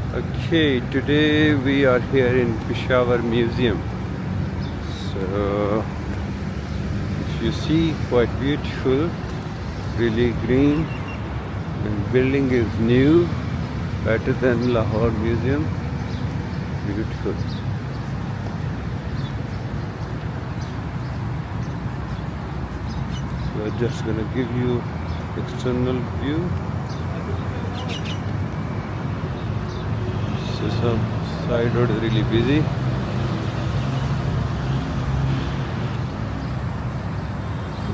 Okay, today we are here in Peshawar Museum. So, if you see, quite beautiful, really green, and building is new, better than Lahore Museum. Beautiful. So, I'm just gonna give you external view. So, some side road is really busy.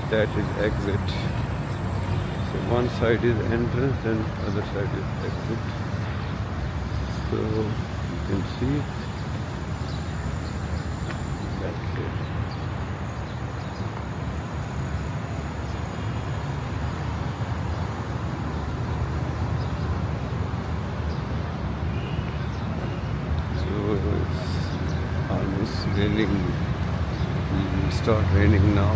That is exit. So one side is entrance and other side is exit. So you can see back here. So it's almost raining. It will start raining now.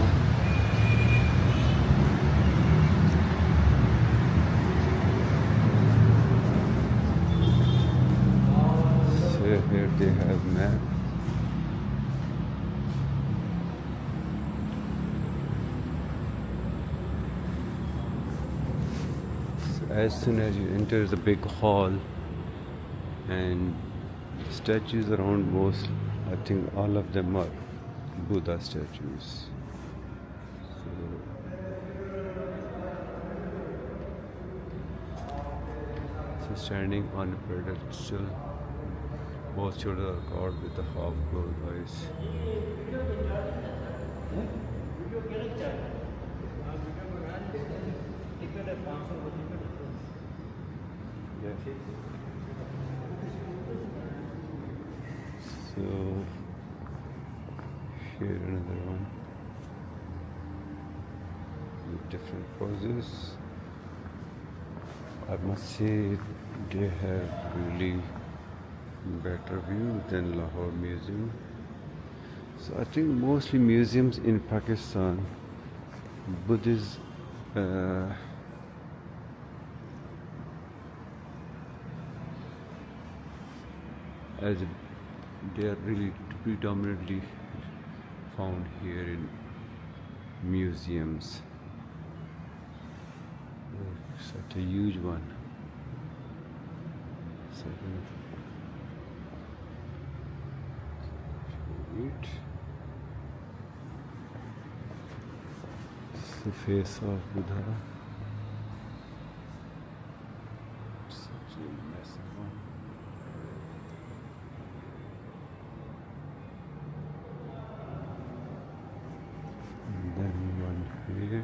Here they have map. So as soon as you enter the big hall and statues around most, I think all of them are Buddha statues. So standing on a pedestal, both shoulders are covered with the half-closed eyes. Yeah. So here another one with different poses. I must say they have really better view than Lahore Museum. So I think mostly museums in Pakistan, Buddhist as they are really predominantly found here in museums. Such a huge one. It's the face of Buddha. Such a massive one. And then one here.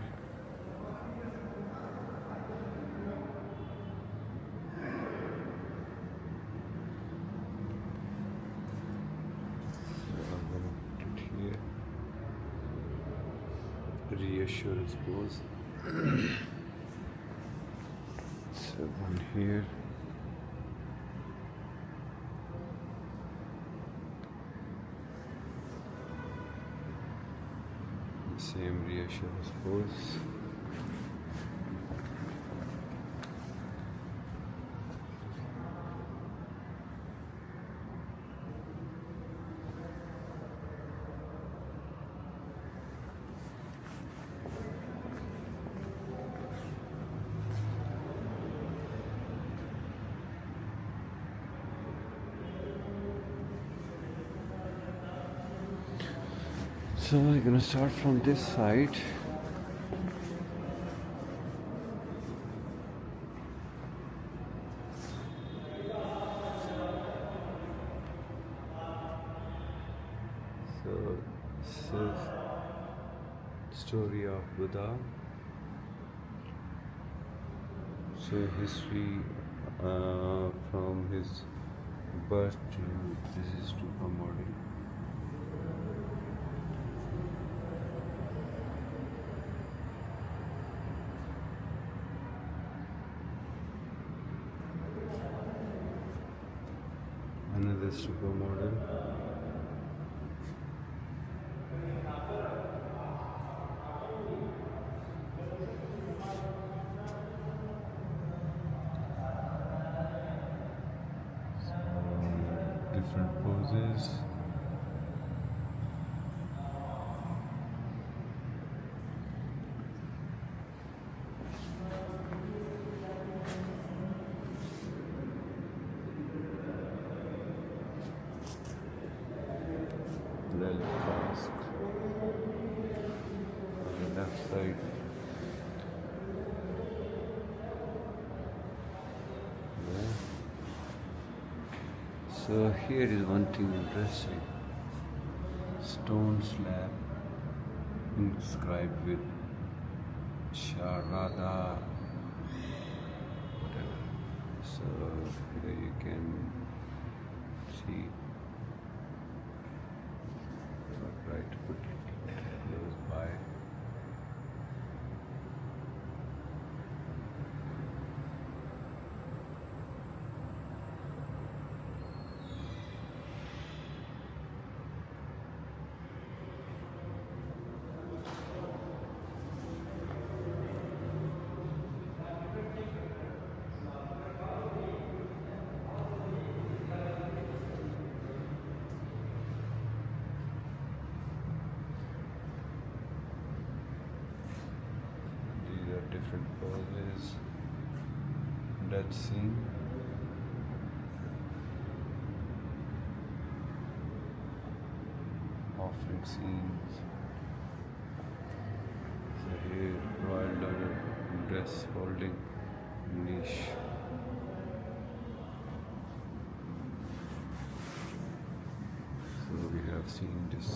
Reassurance pose. So one here. The same reassurance pose. So we're gonna start from this side. So this is story of Buddha. So history from his birth to this is to Pamodi. Another supermodel. different poses. Lil cask on the left side. Yeah. So here is one thing interesting. Stone slab inscribed with Sharada, whatever. So here you can see. I'll try to put it close by. Different poses, death scene, offering scenes. So here, royal daughter dress holding niche. So we have seen this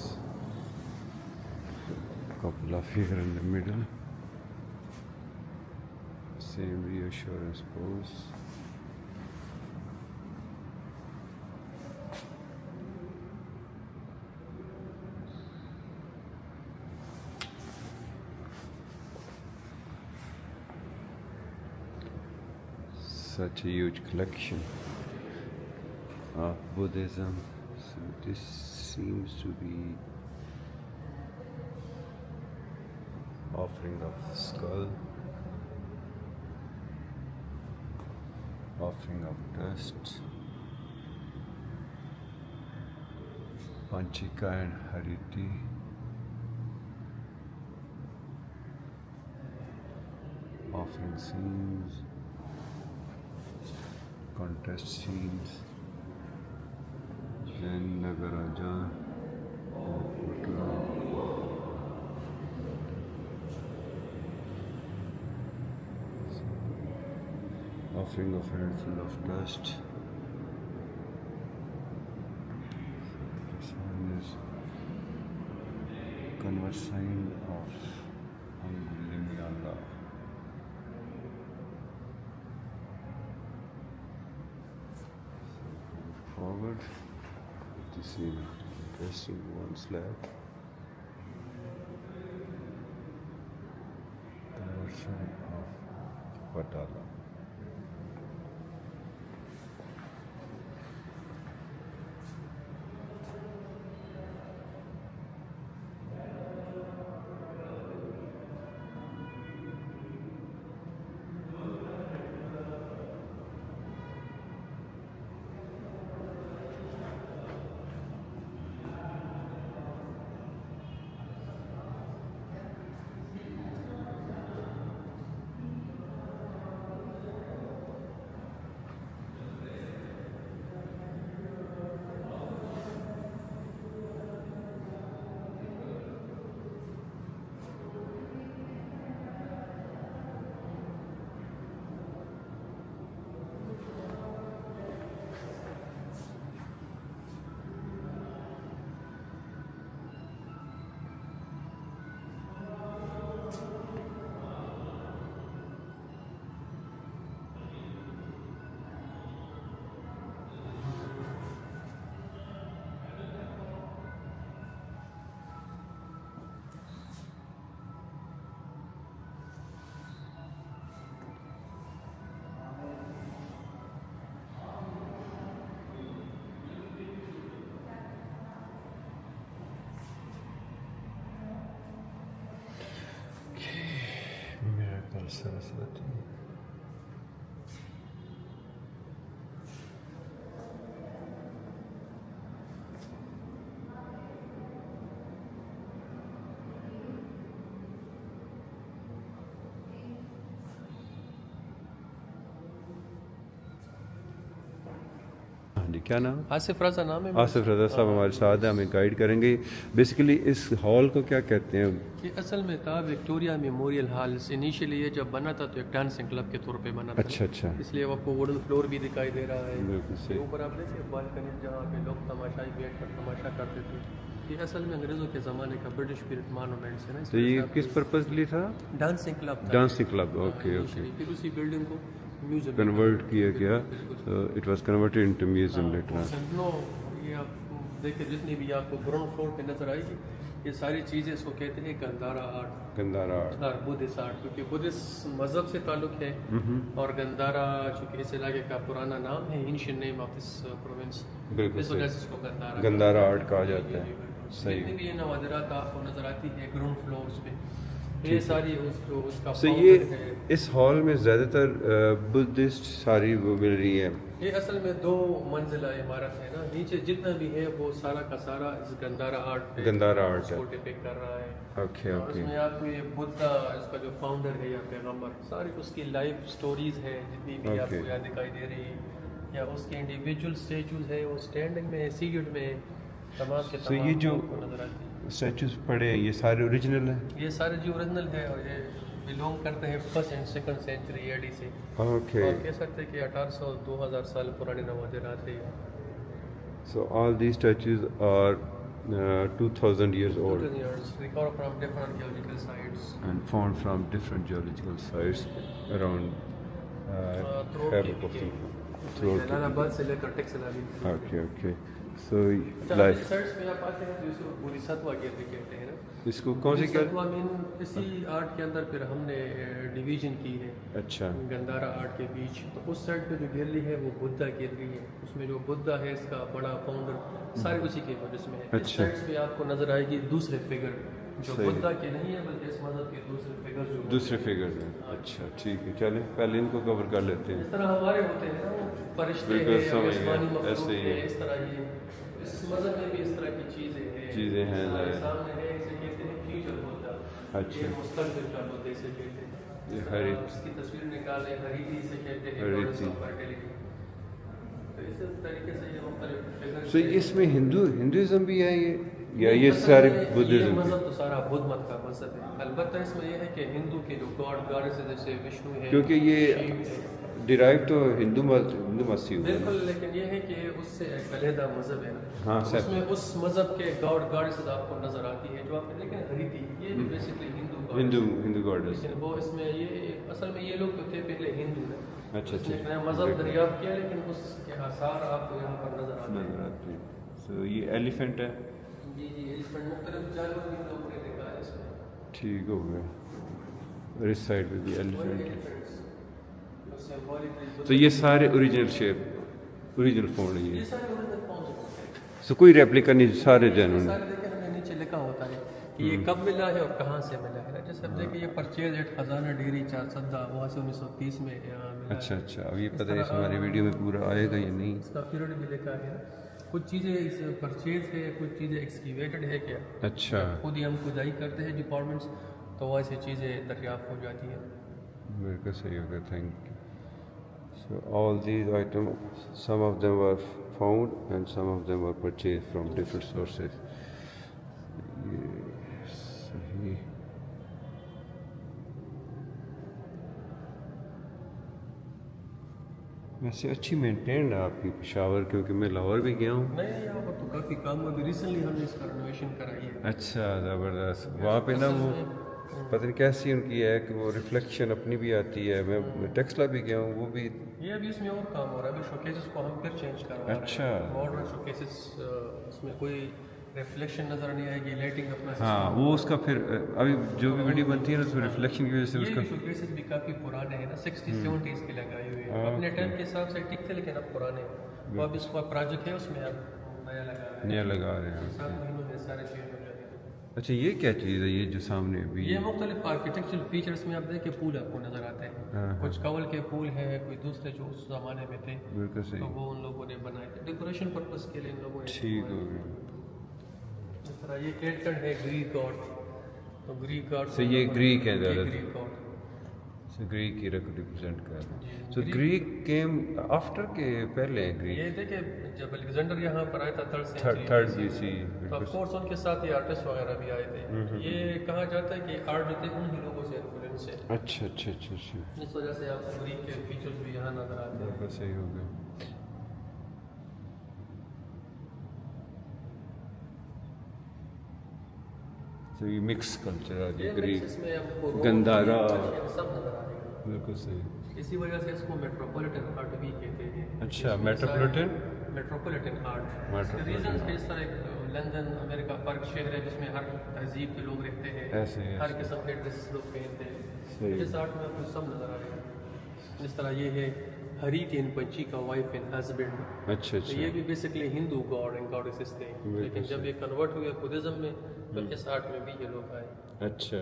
couple of here in the middle. Same reassurance pose. Such a huge collection of Buddhism. So this seems to be offering of skull, offering of dust, Panchika and Hariti, offering scenes, contest scenes, then Nagaraja, offering of handful of dust. This one is convert sign of Angulimi Allah. Forward, this is interesting one slab. Conversion of Patala. Miracle Saraswati. जी, क्या नाम? आसिफ रजा नाम है। आसिफ रजा साहब हमारे साथ हैं, हमें guide करेंगे। बेसिकली इस हॉल को क्या कहते हैं? ये असल में था विक्टोरिया मेमोरियल हॉल। इनिशियली ये जब बना था तो एक डांसिंग क्लब के तौर पे बना था। अच्छा अच्छा, इसलिए आपको वुडन फ्लोर भी दिखाई दे रहा है। बिल्कुल सही। ऊपर आप देखिए बालकनी जहाँ पे लोग तमाशाई बैठ कर तमाशा करते थे। ये असल में अंग्रेज़ों के ज़माने का ब्रिटिश पीरियड मॉन्यूमेंट्स है ना। तो ये किस पर्पज के लिए था? डांसिंग क्लब था। Dancing club, okay okay. फिर उसी बिल्डिंग को म्यूजियम कन्वर्ट किया गया, it was converted into museum later. ये आप देखिए जितनी भी आपको ग्राउंड फ्लोर पे नजर आएगी ये सारी चीज़ें इसको कहते हैं गंधारा आर्ट। गंधारा आर्ट और बुद्धिस्ट आर्ट, क्योंकि बुद्धिस्ट मज़हब से ताल्लुक है। और गंधारा चूँकि इस इलाके का पुराना नाम है, ancient name of this province, बिल्कुल इस वजह से इसको गंधारा गंधारा आर्ट कहा जाता है। सही। जितनी भी ये नवादिरात आपको नजर आती है ग्राउंड फ्लोर्स पे, ये सारी उसका तो ये founder है। इस हॉल में ज़्यादातर बुद्धिस्ट सारी वो मिल रही है। ये असल में 2 मंजिला इमारत है ना। नीचे जितना भी है वो सारा का सारा इस गंधारा आर्ट पे गंधारा आर्ट है। उसको डिपिक्ट कर रहा है। ओके और ओके। उसमें आपको ये बुद्धा, इसका जो फाउंडर है या पैगंबर, सारी उसकी लाइफ स्टोरीज है जितनी भी Okay. आपको यहाँ दिखाई दे रही है। या उसके इंडिविजुअल स्टेचूज है, वो स्टैंडिंग में सीटेड में तमाम के So ये तमाम जो आपको नजर आती है। स्टैचूज पड़े हैं ये सारे ओरिजिनल हैं? ये सारे जो ओरिजिनल है और ये बिलोंग करते हैं 1st and 2nd century AD से। ओके। और कह सकते हैं कि 1800-2000 साल पुराने नवादिरात है ये। So all these statues are 2000 years old 2000 years, recovered from different geological sites. and found from different geological sites around throughout Khyber KPK. Pakhtunkhwa. Throughout Jalalabad से लेकर टेक्सला भी। Okay okay. So चार like रिसर्च में आप आते हैं जिसको बोधिसत्व गिरने कहते हैं ना। इसको कौन सी क्या? बोधिसत्व मीन इसी आर्ट के अंदर फिर हमने डिवीजन की है अच्छा गंधारा आर्ट के बीच। तो उस साइड पे जो गैलरी है वो बुद्धा गैलरी है। उसमें जो बुद्धा है इसका बड़ा फाउंडर सारे उसी के वजह में है। इस अच्छा। साइड पे आपको नजर आएगी दूसरे फिगर जो सही। बुद्धा के नहीं है बल्कि इस मजहब के दूसरे फिगर जो दूसरे फिगर्स हैं। अच्छा ठीक है, चलें पहले इनको कवर कर लेते हैं। इस तरह हमारे होते हैं ना वो फरिश्ते बिल्कुल हैं, समझ गया, आसमानी मखलूक ऐसे ही है, है। इस तरह ये इस मजहब में भी इस तरह की चीज़ें हैं हमारे सामने है। इसे कहते हैं फ्यूचर बुद्धा। अच्छा। ये मुस्तकबिल का बुद्ध इसे कहते हैं। ये इस हरी- तरह इसकी तस्वीर निकाले, हरीति से कहते हैं हरीति। goddess of fertility। तो इस तरीके से ये मुख्तलिफ figures तो हैं। इसमें हिंदुइज्म भी है ये या नहीं, ये असल सारे में ये बुद्धिज्म मजहब तो सारा बुद्ध मत का मजहब है। अलबत्ता इसमें यह है कि हिंदू के जो गॉड गॉडेस जैसे विष्णु है, क्योंकि ये शिव है। डिराइव तो हिंदू मत से हुआ है। बिल्कुल, लेकिन ये है कि उससे एक अलहदा मजहब है ना। हाँ, सर। उसमें उस मजहब के गॉड गॉडेस आपको नजर आती है जो आपने, लेकिन हरीति ये भी बेसिकली हिंदू हिंदू गॉडेस। लेकिन वो इसमें ये असल में ये लोग तो थे पहले हिंदू है। अच्छा, उसने एक अच्छा। नया मजहब दरियाफ्त किया, लेकिन उसके आसार आपको यहाँ पर नजर आते हैं। नजर आती है। सो ये एलिफेंट है। जी जी, एलिफेंट मुख्तलिफ जानवर भी लोगों ने देखा है इसमें। ठीक हो गया। और इस साइड पे भी एलिफेंट है। एलिफेंट्स सिंबॉलिकली तो ये सारे ओरिजिनल शेप, ओरिजिनल फॉर्म है ये ये। सारे ओरिजिनल फॉर्म्स होते हैं। सो कोई रेप्लिका नहीं, सारे जेन्युइन। सारे देखें हमें नीचे लिखा होता है कि ये कब मिला है और कहाँ से मिला है। जैसे अब देखिए ये परचेज एट खजाना डेयरी 4 वहाँ से 1930 में मिला अच्छा है। अच्छा, अब ये पता नहीं हमारी वीडियो में पूरा आएगा या नहीं। इसका पीरियड भी लिखा है। कुछ चीज़ें इस परचेज है, कुछ चीज़ें एक्सकीवेटेड है क्या। अच्छा, खुद ही हम खुदाई करते हैं डिपार्टमेंट्स, तो वहाँ से चीज़ें दरियाफ्त हो जाती हैं। मेरे को सही हो गया, thank you. So all these items, some of them were found and some of them were purchased from different sources. ये सही। वैसे अच्छी मेंटेन है आपकी पेशावर, क्योंकि मैं लाहौर भी गया हूँ। नहीं, यहाँ पर तो काफ़ी काम अभी रिसेंटली हमने इसका रिनोवेशन कराई है। अच्छा, ज़बरदस्त। वहाँ पे ना वो पता नहीं कैसी उनकी है कि वो रिफ्लेक्शन अपनी भी आती है। मैं टेक्सला भी गया हूँ, वो भी। ये अभी इसमें और काम हो रहा है। अभी शोकेसेस को हम फिर चेंज करवा रहे हैं। अच्छा। मॉडर्न शोकेसेस, उसमें कोई रिफ्लेक्शन नज़र नहीं आएगी, लाइटिंग अपना हाँ, वो उसका फिर अभी जो भी वीडियो बनती है ना उसमें रिफ्लेक्शन की वजह से ये उसका। भी शोकेसेस भी काफ़ी पुराने हैं ना, 60-70s के लगाए हुए हैं। अपने टाइम के हिसाब से ठीक थे, लेकिन अब पुराने हैं। तो अब इसका प्रोजेक्ट है, उसमें अब नया लगा रहे हैं। नया लगा रहे हैं। 7 महीनों में सारे चेंज हो जाएंगे। अच्छा, ये क्या चीज़ है ये जो सामने अभी? ये मुख्तलिफ आर्किटेक्चरल फीचर्स में आप देखें पूल आपको नज़र आते हैं। कुछ कवल के पूल हैं, कोई दूसरे जो उस ज़माने में थे, बिल्कुल सही। तो वो उन लोगों ने बनाए थे डेकोरेशन पर्पस के लिए। इन लोगों ने ठीक हो गया। इस तरह ये एंटर्ड है ग्रीक गॉड, तो ग्रीक गॉड So ये ग्रीक है ज़्यादातर। Greek God. So Greek ही represent कर रहे हैं. जी, So Greek came after के पहले हैं Greek. ये देखिए जब अलेक्जेंडर यहाँ पर आया था थर्ड BC. तो ऑफ कोर्स उनके साथ ये आर्टिस्ट वगैरह भी आए थे. ये कहा जाता है कि आर्ट जो थे उन्हीं लोगों से इन्फ्लुएंस है. अच्छा अच्छा अच्छा अच्छा. इस वजह से आपको ग्रीक के फीचर्स भी यहाँ नजर आते हैं. बिल्कुल सही हो गया. तो ये मिक्स कल्चर आ गया ये ग्रीक. mix इसमें आपको रोम, गंधारा. पर्शियन सब नजर आ रहे हैं. बिल्कुल सही. इसी वजह से इसको मेट्रोपॉलिटन आर्ट भी कहते हैं. अच्छा, metropolitan? Metropolitan art. Metropolitan. Region के इस तरह एक लंदन अमेरिका फर्क शहर है जिसमें हर तहजीब के लोग रहते हैं. ऐसे ही, हर ऐसे। किस्म के ड्रेस लोग पहनते हैं. सही। इस आर्ट में आपको सब नजर आ रहे हैं. जिस तरह ये है हरिकेन पंछी का वाइफ एंड हस्बैंड. अच्छा तो ये अच्छा. भी basically Hindu God and goddesses थे. बिल्कुल लेकिन जब ये कन्वर्ट हुए बुद्धिज्म में तो इस आर्ट में भी ये लोग आए. अच्छा.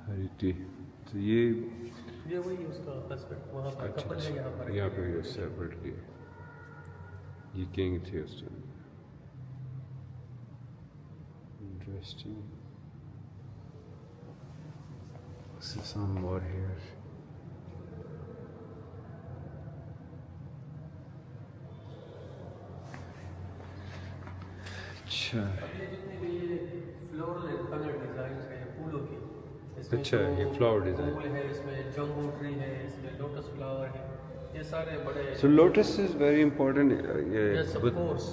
हरिटी. तो ये ये वही उसका हस्बैंड वहाँ पर अच्छा कपल है यहाँ पर. यहाँ पे ये सेपरेटली. ये किंग थे उस time. Interesting. Some more here. अच्छा. अब ये जितने भी ये फ्लोरल एंड कलर डिजाइन है फूलों की. इसमें अच्छा, जो ये flower design. फूल है, इसमें जम्बो ट्री है, इसमें लोटस फ्लावर है. ये सारे बड़े. So lotus is very important. Yes, of course.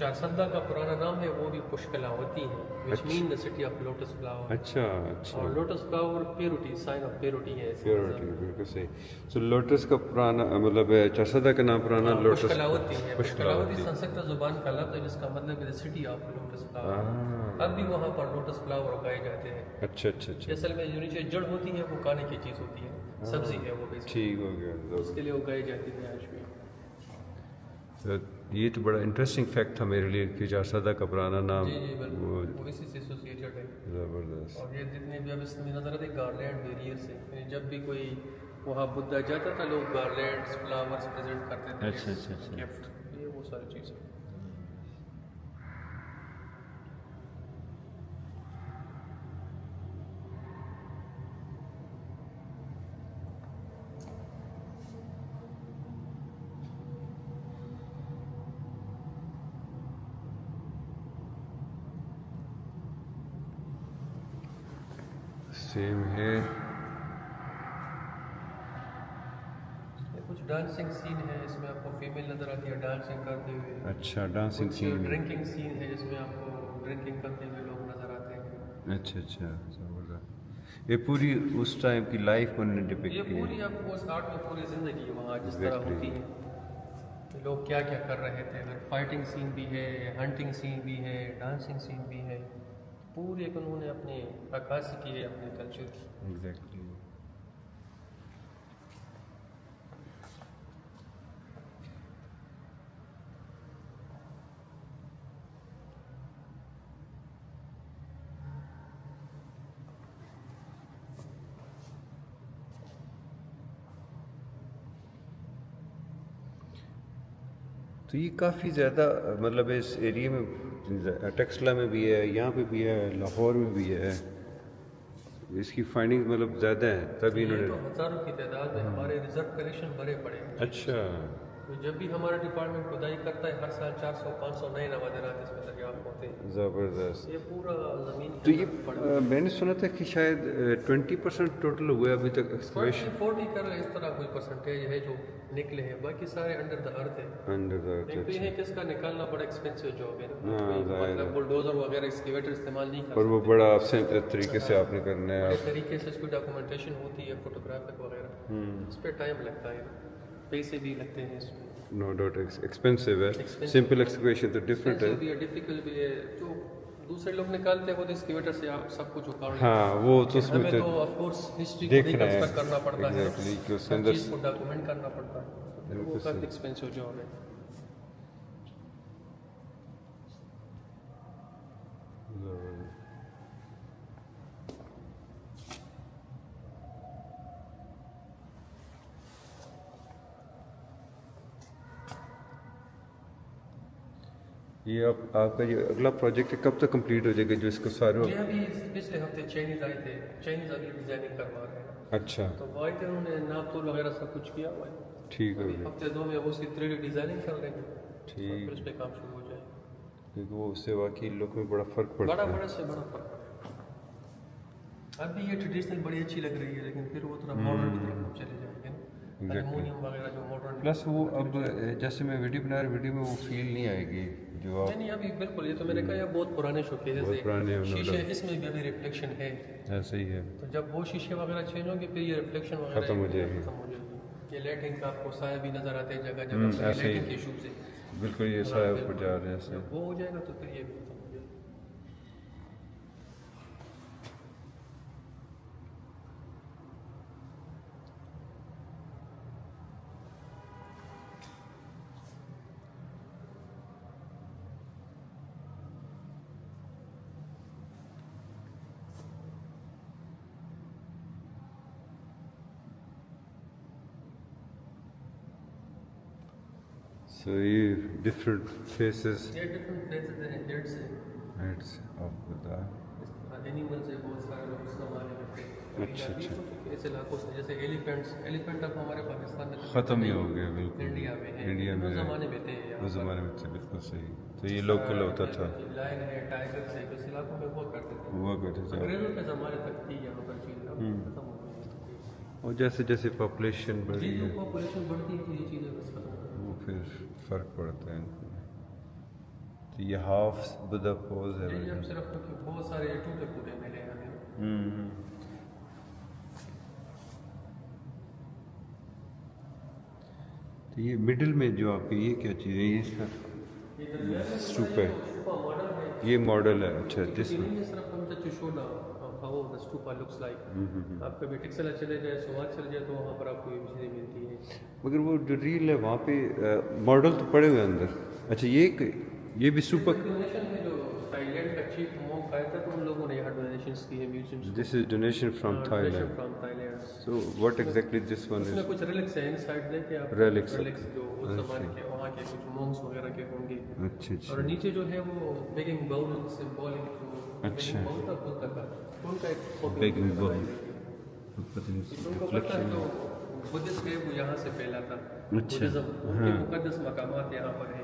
चारसंदा का पुराना नाम है वो भी पुष्कलावती है, which mean the city of lotus flower. अच्छा अच्छा. और lotus flower purity, sign of purity है. इसका प्योरिटी बिल्कुल सही. सो लोटस का पुराना मतलब चारसदा का नाम पुराना लोटस. पुष्कलावती है. पुष्कलावती संस्कृत जुबान का लफ्ज है जिसका मतलब है सिटी ऑफ लोटस फ्लावर. अब भी वहाँ पर लोटस फ्लावर उगाए जाते हैं. अच्छा अच्छा अच्छा. असल में जो नीचे जड़ होती है वो खाने की चीज़ होती है, सब्जी है वो basically. ठीक हो गया. उसके लिए उगाई जाती है आज भी. तो ये तो बड़ा इंटरेस्टिंग फैक्ट था मेरे लिए कि चारसदा का पुराना नाम. जी जी वो बिल्कुल, वो इसी से एसोसिएटेड है. जबरदस्त. और ये जितने भी अब इसमें नजर आते गार्लैंड बैरियर से, यानी जब भी कोई वहाँ बुद्धा जाता था लोग गार्लैंड्स फ्लावर्स प्रेजेंट करते थे. अच्छा, अच्छा, अच्छा. गिफ्ट. ये वो सारी चीज़ें. सेम है. ये कुछ डांसिंग सीन है, इसमें आपको फीमेल नजर आती है डांसिंग करते हुए. अच्छा डांसिंग कुछ सीन. ड्रिंकिंग सीन है जिसमें आपको ड्रिंकिंग करते हुए लोग नजर आते हैं. अच्छा अच्छा. जबरदस्त. ये पूरी उस टाइम की लाइफ को डिपिक्ट ये की पूरी है. आपको उस आर्ट में पूरी जिंदगी वहाँ जिस तरह Exactly. होती है कि लोग क्या क्या कर रहे थे. अगर फाइटिंग सीन भी है, हंटिंग सीन भी है, डांसिंग सीन भी है. पूरी एक उन्होंने अपनी अक्कासी की है अपने कल्चर की. एग्जैक्टली. तो ये काफ़ी ज़्यादा मतलब इस एरिया में टेक्सला में भी है, यहाँ पे भी है, लाहौर में भी है. इसकी फाइंडिंग मतलब ज़्यादा है तभी ये इन्होंने. तो हजारों की तादाद में हमारे रिजर्व कलेक्शन भरे पड़े हैं. अच्छा. तो जब भी हमारा डिपार्टमेंट खुदाई करता है हर साल 400-500 नए नवादरात इसमें दरियाफ्त होते हैं. ज़बरदस्त. ये पूरा ज़मीन तो ये मैंने सुना था कि शायद 20% टोटल हुए अभी तक एक्सकवेशन 40 कर इस तरह कोई परसेंटेज है जो निकले हैं, बाकी सारे अंडर द अर्थ है. अंडर द एक तो ये है कि इसका निकालना बड़ा एक्सपेंसिव जॉब है. हाँ, कोई जाहिर है. मतलब बुलडोजर वगैरह एक्सकेवेटर इस्तेमाल नहीं कर और वो बड़ा आपसे तरीके से आपने करना है. बड़े तरीके से इसकी डॉक्यूमेंटेशन होती है, फोटोग्राफिक वगैरह. इस पर टाइम लगता है, पैसे भी लगते हैं इसमें. नो डाउट एक्सपेंसिव है. Expensive. सिंपल एक्सकवेशन तो डिफरेंट है. भी है, डिफिकल्ट भी है. जो दूसरे लोग निकालते हैं वो तो एक्सकेवेटर से आप सब कुछ उखाड़ लेते हाँ वो तो हैं. उसमें हमें तो तो ऑफ कोर्स हिस्ट्री को देखना है. रिकंस्ट्रक्ट करना पड़ता है. Exactly, कि उसके हर अंदर चीज़ को डॉक्यूमेंट करना पड़ता है. तो फिर वो बिल्कुल काफ़ी सही. एक्सपेंसिव जॉब है. ये आपका ये अगला प्रोजेक्ट कब तक कंप्लीट हो जाएगा जो इसको सारे? ये अभी पिछले हफ्ते चाइनीज आए थे, चाइनीज अभी डिजाइनिंग करवा रहे हैं। अच्छा, तो वो आए थे, उन्होंने नाप तोल वगैरह सब कुछ किया हुआ है। ठीक हो अभी गया, हफ्ते दो में वो उसकी 3D डिजाइनिंग कर लेंगे, ठीक। और फिर उस पर काम शुरू हो जाएगा। क्योंकि वो उससे वाकई लुक में बड़ा फ़र्क बड़ा पड़ता है। बड़ा से बड़ा फर्क पड़ेगा। अभी ये ट्रेडिशनल बड़ी अच्छी लग रही है, लेकिन फिर वो थोड़ा मॉडर्न की तरफ चले जाएंगे ना, एल्युमिनियम वगैरह जो मॉडर्न। प्लस वो अब जैसे मैं वीडियो बना रहा वीडियो में वो फील नहीं आएगी जो आप। नहीं नहीं, अभी बिल्कुल, ये तो मैंने कहा, ये बहुत पुराने शोकेस बहुत पुराने है, हैं, शीशे इसमें भी अभी रिफ्लेक्शन है। ऐसे ही है, तो जब वो शीशे वगैरह चेंज होंगे फिर ये रिफ्लेक्शन वगैरह खत्म हो जाएगी। खत्म हो जाएगी। ये लाइटिंग का आपको साया भी नजर आते हैं जगह ऐसे जगह, ही। लाइटिंग के इशू से बिल्कुल ये साया ऊपर जा रहे हैं ऐसे। जब वो हो जाएगा तो फिर ये भी खत्म हो जाएगा। So ये different faces ये डिफरेंट फेसेस हैं, हेड्स हैं, heads of the एनिमल्स है, बहुत सारे लोग इस जमाने में थे। अच्छा, अच्छा। ऐसे इलाकों से जैसे एलिफेंट अब हमारे पाकिस्तान में तो ख़त्म ही हो गए बिल्कुल। इंडिया में है, इंडिया में उस जमाने में थे यहाँ उस पर। ज़माने में थे, बिल्कुल सही। तो ये लोकल होता था, लायन है, टाइगर्स है, इस इलाकों में हुआ करते थे। हुआ करते थे। अंग्रेजों के ज़माने तक थी यहाँ पर चीज़, अब खत्म हो गई। और जैसे जैसे पॉपुलेशन बढ़ी जी, है जो पॉपुलेशन बढ़ती है तो ये चीज़ें बस खत्म हो वो फिर फ़र्क पड़ता है इनको। तो ये हाफ बुद्धा पोज है गई। ये अब सिर्फ क्योंकि बहुत सारे टूटे फूटे मिले हैं हमें। हम्म। तो ये मिडिल में जो आपकी ये क्या चीज़ है, ये इसका स्तूप है, मॉडल है, ये मॉडल है। अच्छा, जिसमें ये सिर्फ हम टू शो ना how the stupa looks like. आप कभी टिक्सला चले जाए, सुवाद चले जाए, तो वहाँ पर आपको ये चीज़ें मिलती हैं। मगर वो जो रील है वहाँ पे मॉडल तो पड़े हुए हैं अंदर। अच्छा, ये भी सुपर। डोनेशन है जो थाईलैंड का चीफ मोंक आया था, तो उन लोगों ने यहाँ डोनेशंस की है म्यूजियम्स को। This is donation from Thailand. From Thailand. So what exactly this one उसमें इज? कुछ रिलिक्स है इनसाइड, देखे आप Relics। जो उस जमाने के वहाँ के कुछ मोंक्स वगैरह के होंगे। अच्छा अच्छा और नीचे जो है वो बेगिंग बाउल सिंबॉलिक टू अच्छा। बाउल का बुद्ध का उनका एक कॉपी Begging bowl। उनको पता है, जो बुद्धिस्ट है वो यहाँ से फैला था। अच्छा। बुद्धिज्म उनके मुकद्दस मकामात यहाँ पर है,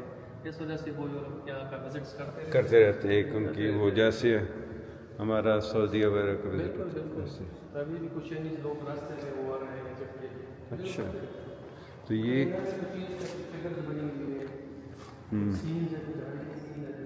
इस वजह से वो लोग यहाँ का विजिट्स करते रहते हैं। एक उनकी वो जैसे हमारा सऊदी वगैरह का बिल्कुल विजिट। बिल्कुल। अभी भी कुछ चाइनीज लोग रास्ते में वो आ रहे हैं विजिट के लिए। अच्छा, तो ये फिगर्स बनी हुई है, सीन्स है, झाड़ी के सीन है।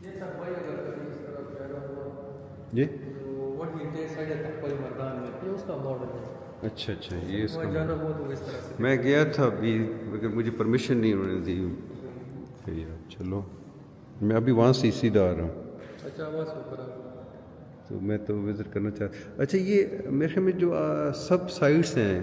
ये सब वही अगर कभी इस तरह पैदा हुआ, ये तो व्हाट हेरिटेज साइड है तकवल मर्दान में, ये उसका मॉडल है। अच्छा अच्छा, ये वहाँ इसका जाना हुआ तो इस तरह से। मैं गया था अभी, मगर मुझे परमिशन नहीं उन्होंने दी। फिर यार चलो, मैं अभी वहाँ से सीधा आ रहा हूँ, अच्छा, आवाज़ ऊपर आ। तो मैं तो विज़िट करना चाहता। अच्छा, ये मेरे ख्याल में जो सब साइट्स हैं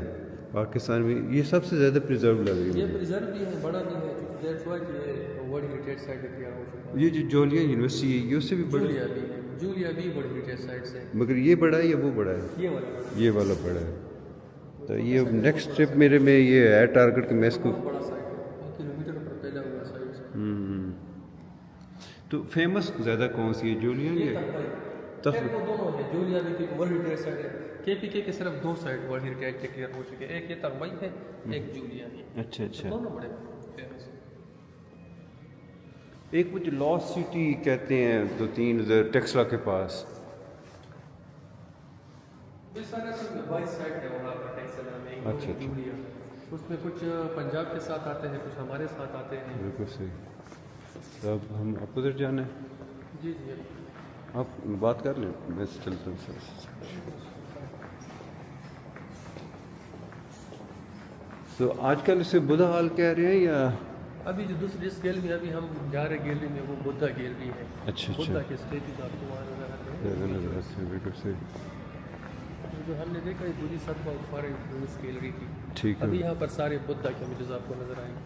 पाकिस्तान में, ये सबसे ज़्यादा प्रिजर्व लग रही ये है। प्रिजर्व भी है, बड़ा भी है, दैट्स व्हाई ये वर्ल्ड हेरिटेज साइट डिक्लेयर हो चुका है। ये जो जोलिया यूनिवर्सिटी है ये उससे भी बड़ा, जूलिया भी है, जूलिया भी वर्ल्ड हेरिटेज साइट से। मगर ये बड़ा है या वो बड़ा है? ये वाला ये वाला बड़ा है। तो ये नेक्स्ट ट्रिप मेरे में ये है टारगेट कि मैं इसको। बहुत बड़ा साइट है, 1 किलोमीटर पर फैला हुआ साइट से। तो फेमस ज़्यादा कौन सी है, जोलिया ये या तक वो दोनों है, जूलिया भी क्योंकि वर्ल्ड हेरिटेज साइट है। KPK के सिर्फ 2 साइट वर्ल्ड हेरिटेज डिक्लेयर हो चुके हैं, एक ये तकबई है, एक जूलिया है। अच्छा अच्छा। दोनों बड़े फेमस हैं। एक वो जो लॉस्ट सिटी कहते हैं 2-3 उधर टेक्सला के पास। ये सारे सब वाइस साइट है वहाँ पर टेक्सला में, अच्छा, अच्छा। जूलिया। उसमें कुछ पंजाब के साथ आते हैं, कुछ हमारे साथ आते हैं। बिल्कुल सही। तो अब हम अपोजिट जाना है, जी जी। आप बात कर लें, मैं चलता हूँ सर। तो आजकल इसे बुधा हाल कह रहे हैं या? अभी जो दूसरी इस गैलरी में अभी हम जा रहे गैलरी में, वो बुद्धा गैलरी है। अच्छा अच्छा, बुद्धा के स्टेचूज आपको वहाँ नजर आते हैं। बिल्कुल सही। जो हमने देखा है पूरी सब फॉर इस गैलरी की। ठीक है, अभी यहाँ पर सारे बुद्धा के इमेजेस आपको नजर आएंगे।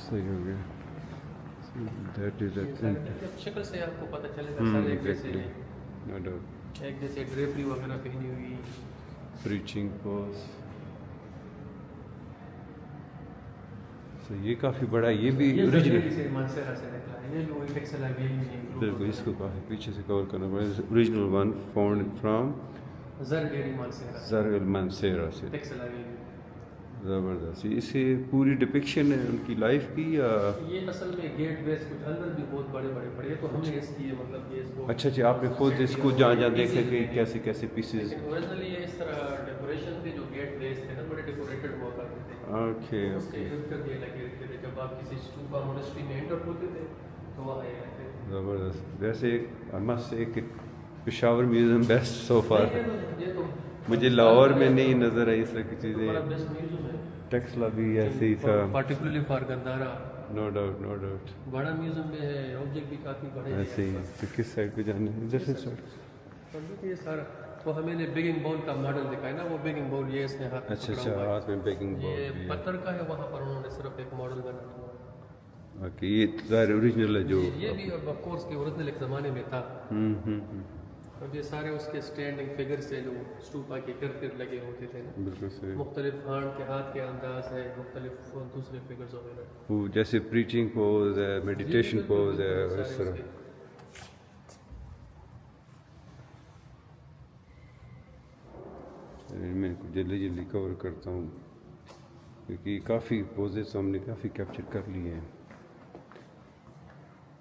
सही हो गया। That is ये a सारे देखिए, शक्ल से आपको पता चलेगा सारे एक जैसे exactly. हैं, No doubt. एक जैसे ड्रेपरी वगैरह पहनी हुई। Preaching pose. So ये काफ़ी बड़ा है, ये भी ये ओरिजिनल। जर्गेरी से मानसेरा से निकला है, ये भी वही टेक्सला वेली में include बिल्कुल, होता इसको काफ़ी पीछे से कवर करना पड़ेगा। ओरिजिनल वन फाउंड फ्रॉम है। जरगेरी मानसेरा ज़र मानसेरा से। टेक्सला वेली। ज़बरदस्त। इसे पूरी डिपिक्शन है उनकी लाइफ की या? ये असल में गेट वेज कुछ अंदर भी बहुत बड़े बड़े पड़े तो हमने इसकी ये मतलब ये इसको अच्छा अच्छा, आपने खुद इसको जहाँ जहाँ देखा कि कैसे कैसे पीसेस। लेकिन ओरिजिनली ये इस तरह डेकोरेशन थे, जो गेट वेज थे ना बड़े डेकोरेटेड हुआ करते थे, ओके उसके इर्द गिर्द ये लगे रहते थे। जब आप किसी स्टूपा मोनेस्ट्री में एंटर होते थे तो वहाँ ये रहते थे। ज़बरदस्त। वैसे आई मस्ट से कि पेशावर म्यूज़ियम बेस्ट सो फार। ये तो मुझे लाहौर में नहीं नज़र आई इस तरह की बड़ा चीज़ें। बेस्ट म्यूजियम है, टेक्सला भी ऐसे ही था। Particularly for Gandhara. No doubt no doubt. बड़ा म्यूजियम में है, ऑब्जेक्ट भी काफ़ी बड़े हैं। ऐसे ही। तो किस साइड पे जाना है? इधर से स्टार्ट। तो देखिए ये सारा तो हमें ने बिगिंग बाउल का मॉडल दिखाया ना, वो बिगिंग बाउल ये इसने हाथ में अच्छा पकड़ा अच्छा, हुआ है। हाथ में बेकिंग ये पाउडर। पत्थर का है, वहाँ पर उन्होंने सिर्फ एक मॉडल बनाया हुआ है। ओके, ये ज़ाहिर ओरिजिनल है जो। ये भी ऑफ कोर्स के ओरिजिनल एक ज़माने में था। अब ये सारे उसके स्टैंडिंग फिगर्स है जो स्टूपा के गिर्द गिर्द लगे होते थे ना। बिल्कुल सही। मुख्तलिफ हाथ के अंदाज है, मुख्तलिफ दूसरे फिगर्स वगैरह। वो जैसे प्रीचिंग पोज है, मेडिटेशन पोज है, इस तरह। मैं इनको जल्दी जल्दी कवर करता हूँ क्योंकि काफ़ी पोजेस हमने काफ़ी कैप्चर कर लिए हैं।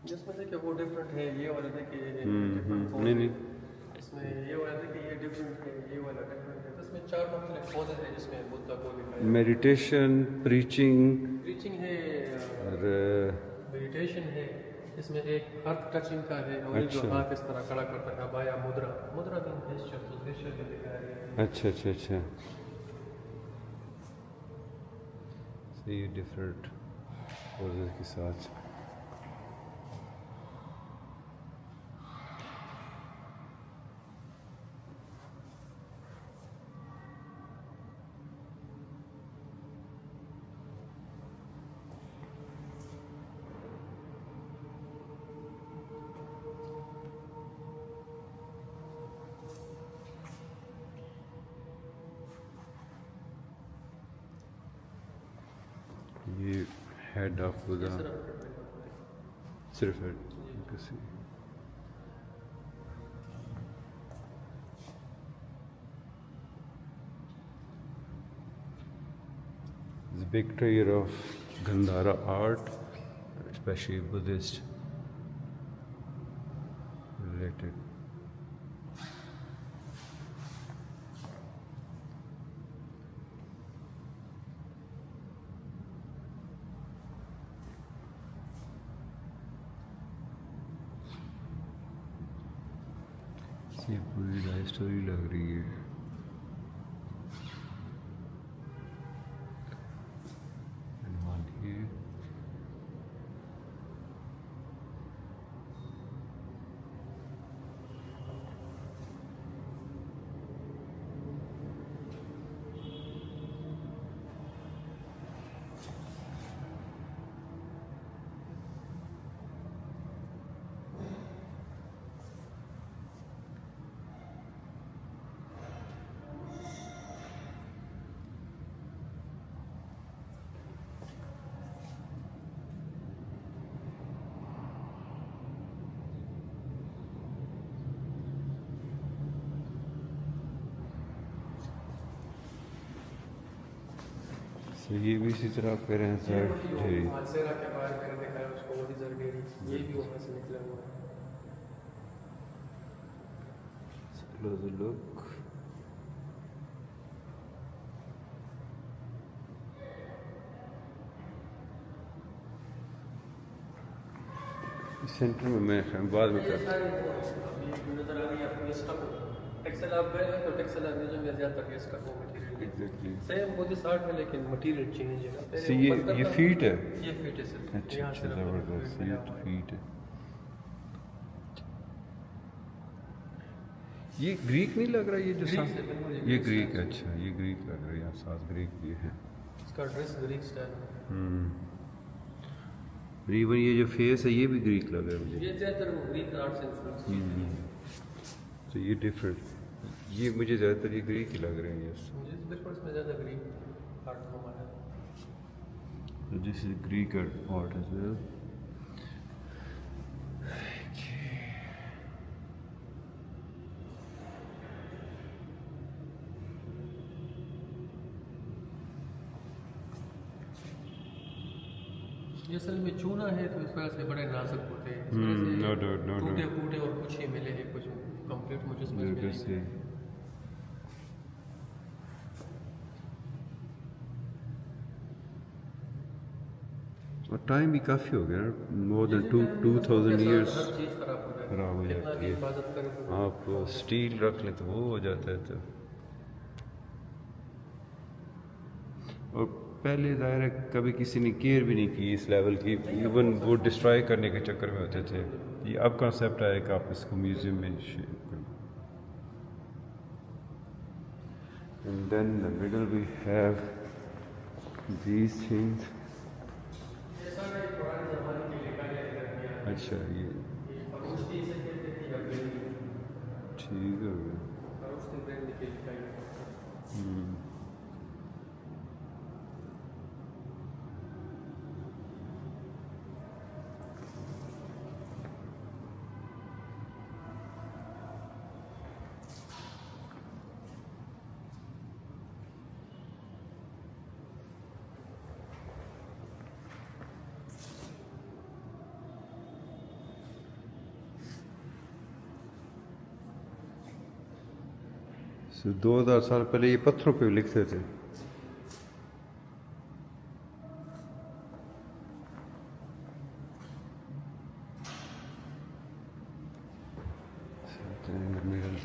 जिसमें देखिए वो डिफरेंट है, ये वाला देखिए नहीं नहीं, इसमें ये वाला देखिए ये डिफरेंट है, ये वाला डिफरेंट है। तो इसमें चार मुख्तलिफ पोजेस हैं जिसमें बुद्धा को दिखाया। मेडिटेशन, प्रीचिंग है और मेडिटेशन है, इसमें एक अर्थ टचिंग का है, और एक जो अच्छा। हाथ इस तरह खड़ा करता है बाया मुद्रा भी जेस्चर भी दिखाया है। अच्छा अच्छा अच्छा। सही है, डिफरेंट पोजेस के साथ। ये हेड ऑफ बुद्धा, सिर्फ हेड किसी। It's a big tier of Gandhara art, especially Buddhist related. ये पूरी लाइफ स्टोरी लग रही है। And one here. तो ये भी इसी तरह पे हैं सर। जी, मानसेरा के बाहर मैंने देखा है उसको, वही जरगेरी, ये भी वहाँ से निकला हुआ है। closer look. सेंटर में मैं बाद में ये कर। सारी अभी नजर आ रही है आपको, ये स्टको टेक्सला आप गए हैं तो टेक्सला म्यूजियम में ज़्यादातर ये स्टको material exactly. Same Buddhist art है लेकिन मटेरियल चेंज है ना। पहले So वो ये पत्थर था, फीट है। ये फीट है सर। अच्छा यहाँ अच्छा, सिर्फ जबरदस्त। मिला ये हुआ है। फीट है। ये ग्रीक नहीं लग रहा, ये जो ग्रीक साथ से बिल्कुल ये ग्रीक ग्रीक स्टाइल अच्छा, ये ग्रीक लग रहा है, यहाँ साथ ग्रीक भी है। इसका ड्रेस ग्रीक स्टाइल है। और इवन ये जो फेस है ये भी ग्रीक लग रहा है मुझे। ये ज़्यादातर वो ग्रीक आर्ट्स इन्फ्लुएंस तो ये डिफरेंट, ये मुझे ज़्यादातर ये ग्रीक ही लग रहे हैं। यस, मुझे बिल्कुल इसमें ज़्यादा ग्रीक आर्ट हमारा this is Greek art as well. ये असल में चूना है तो इस वजह से बड़े नाजुक होते हैं। no doubt, no टूटे doubt. फूटे और कुछ ही मिले हैं, कुछ कंप्लीट मुझे समझ में बिल्कुल नहीं सही। और टाइम भी काफ़ी हो गया ना, मोर देन 2000 ईयर्स हर चीज़ खराब हो जाती है, खराब हो कितना जाती भी है। हिफाजत करें तो आप स्टील रख लें तो वो हो जाता है। तो और पहले ज़ाहिर है कभी किसी ने केयर भी नहीं की इस लेवल की, इवन वो डिस्ट्रॉय करने के चक्कर में होते थे। ये अब कॉन्सेप्ट आया कि आप इसको म्यूजियम में शेयर करें। And then the middle we have these things. ये सारे पुराने ज़माने के लिखाया है। अच्छा, ये फरोश्ती से कहते थे या ब्रेनी, ठीक हो गया। फरोश्ती ब्रेनी के लिखाया है। So 2000 साल पहले ये पत्थरों पे लिखते थे। In the middle,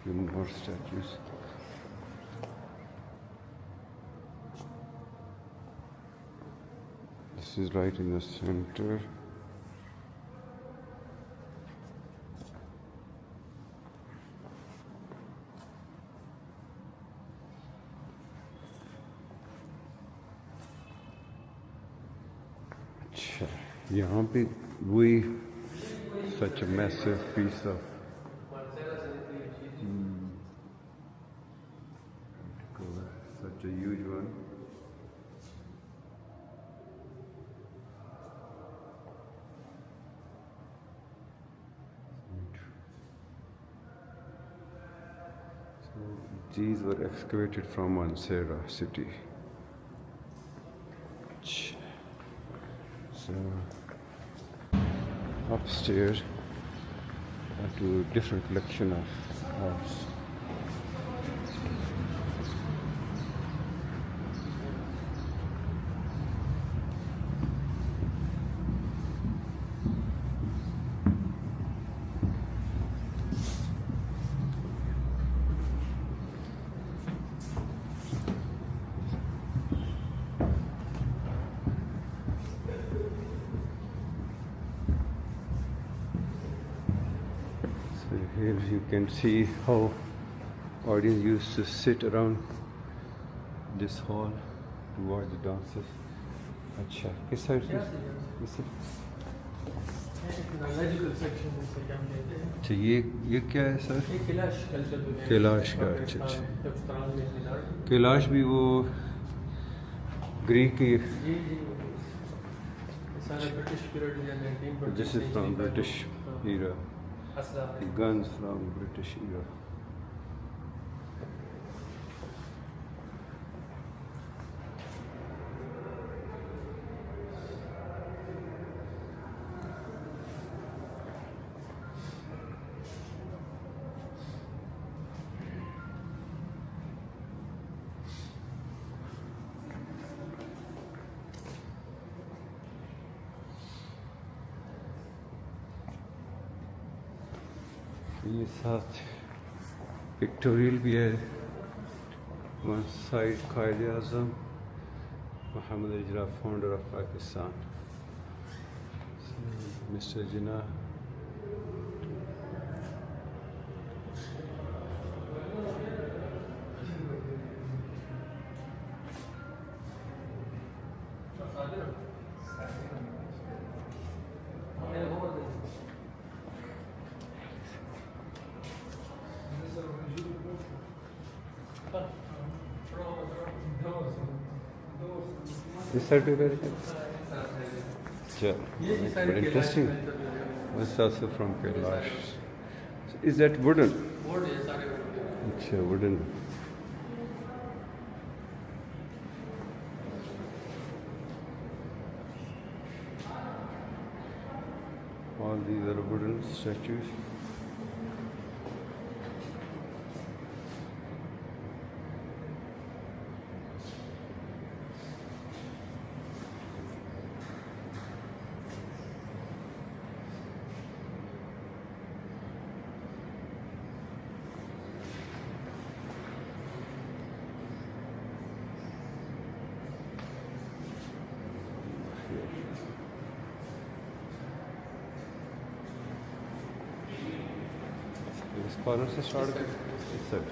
few more statues. This is right in the center. अच्छा, यहाँ पे वही such a massive piece of such a huge one. So these were excavated from Mansehra city. So upstairs to a different collection of arts. So here you can see how audience used to sit around this hall to watch the dances. अच्छा, किस side से? इस magical section जिसे हम कहते हैं। अच्छा, ये क्या है सर? ये कैलाश कल्चर जो है, कैलाश का, अच्छा, अच्छा। पाकिस्तान में मीनार। कैलाश भी वो ग्रीक की। जी जी, ये सारा ब्रिटिश पीरियड या 1920 This is from British era. असला The guns from British era. ये साथ पिक्टोरियल भी है। वन साइड कायदे आज़म मोहम्मद इजरा, founder of Pakistan, mister Jinnah. This certificate? Sure. ये भी सारे But interesting. It's also from Kailash. So is that wooden? Board ये सारे बोर्ड हैं। It's wooden. All these are wooden statues. इस कॉर्नर से स्टार्ट कर इस साइड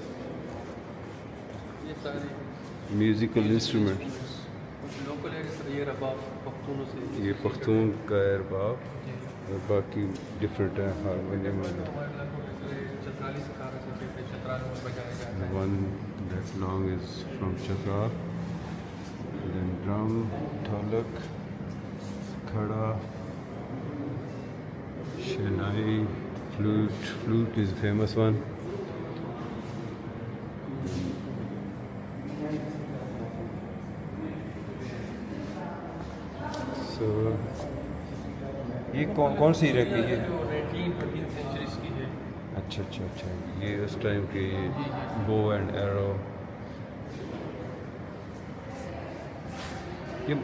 ये सारे म्यूजिकल इंस्ट्रूमेंट कुछ लोकल है ये रबाब पख्तूनों से ये पख्तून का अरबाब जी। और बाकी डिफरेंट है हारमोनियम हमारे इलाकों में से चतराली सितारा से कहते हैं चतराल में बजाया जाता The है one that long is from Chakra, then drum, dholak, khada, shenai, flute. Flute is famous one. So, ये कौन सी रखी है? जो 19-20 सेंचुरीज की है अच्छा अच्छा अच्छा ये उस टाइम के बो एंड एरो ये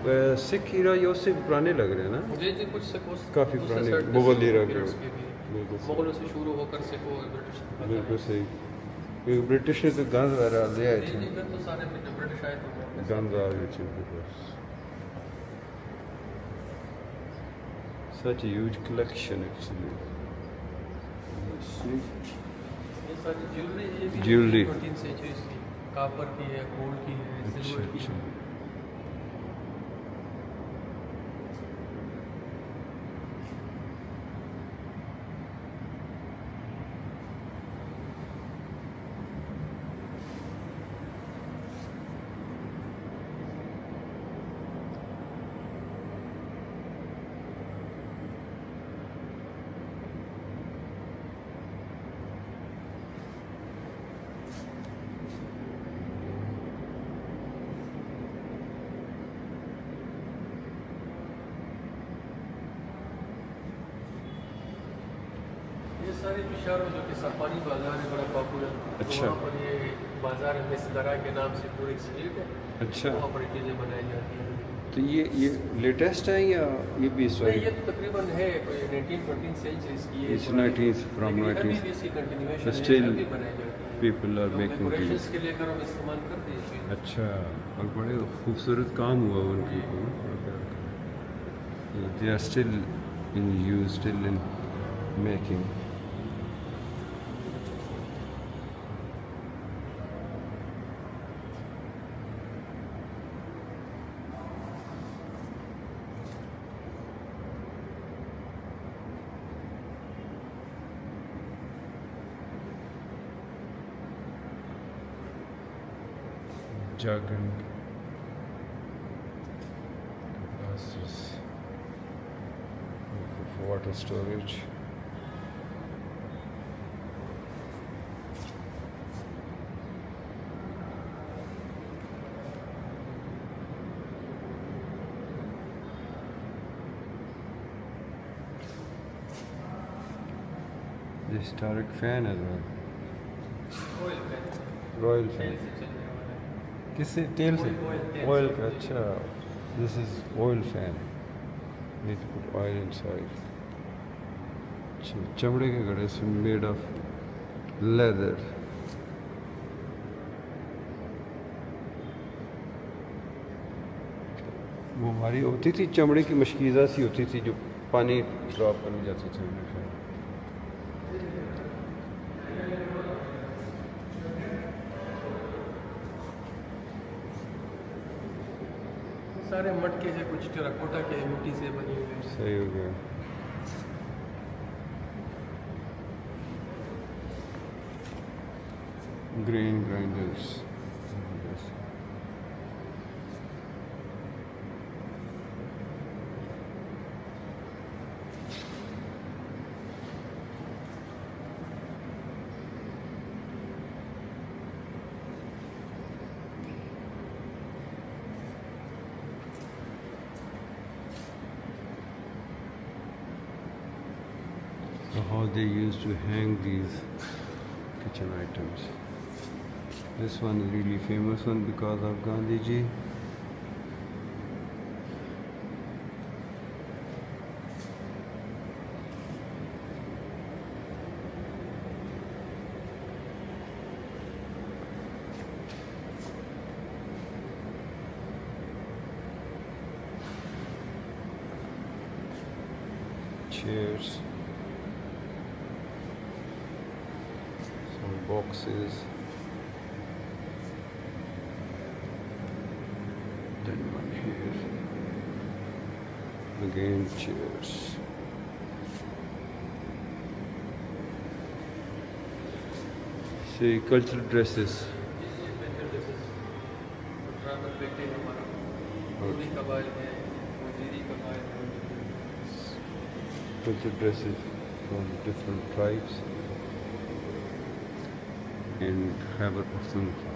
सिख हीरा ये उससे पुराने लग रहे हैं ना मुझे जो कुछ से कुछ काफ़ी उससे पुराने certain मुगल से हीरा के periods के भी। बिल्कुल सही। मुगलों से शुरू होकर से वो ब्रिटिश बिल्कुल सही क्योंकि ब्रिटिश ने तो गंद वगैरह ले आए थे जी तो सारे ब्रिटिश आए तो गंद आ गए थे उनके पास such a huge collection actually see ये सारी ज्वेलरी ये भी Jewelry। 19 सेंचुरीज की कापर की है गोल्ड की है अच्छा सिल्वर की अच्छा है ये सारे पिशारों जो कि सफानी बाजार है बड़ा पॉपुलर अच्छा। वहाँ पर ये बाजार है मिसदरा के नाम से पूरी एक स्ट्रीट है अच्छा वहाँ पर ये चीज़ें बनाई जाती हैं तो ये लेटेस्ट है या ये भी इस नहीं, ये वक्त तो तकरीबन है कोई 19-20 सेंचुरीज की है It's 19th from 19th. Continuation But still भी बनाई जाती है people are making these decorations के लिए अगर हम इस्तेमाल करते हैं ये चीज़ अच्छा और बड़े खूबसूरत काम हुआ उनके they are still in use still in making jug and glasses for water storage. The historic fan as well. Oil पे Royal तेल fan. से चलने वाला है किससे तेल से तेल ऑयल से। का अच्छा this is oil fan need to put oil inside चमड़े के घड़े से मेड ऑफ लेदर वो हमारी होती थी चमड़े की मशकीज़ा सी होती थी जो पानी ड्रॉप करनी जाती थी मेरे ख्याल। सारे मटके से कुछ टेराकोटा के मिट्टी से बने हुए हैं सही हो गया grain grinders how they used to hang these kitchen items. This one is really famous one because of Gandhi ji. Chairs, some boxes, then one here, again chairs. See, cultural dresses. Cultural dresses from different tribes in Khyber Pakhtunkhwa.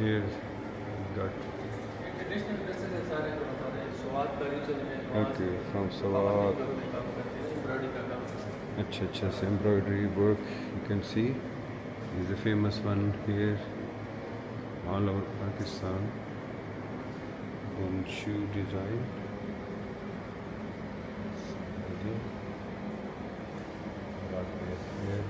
Here we got traditional dresses हैं सारे जो बता रहे हैं स्वाद का reason है okay from Sawat. Embroidery का काम अच्छा अच्छा से embroidery work you can see is a famous one here all over Pakistan. Then shoe design. Got this here.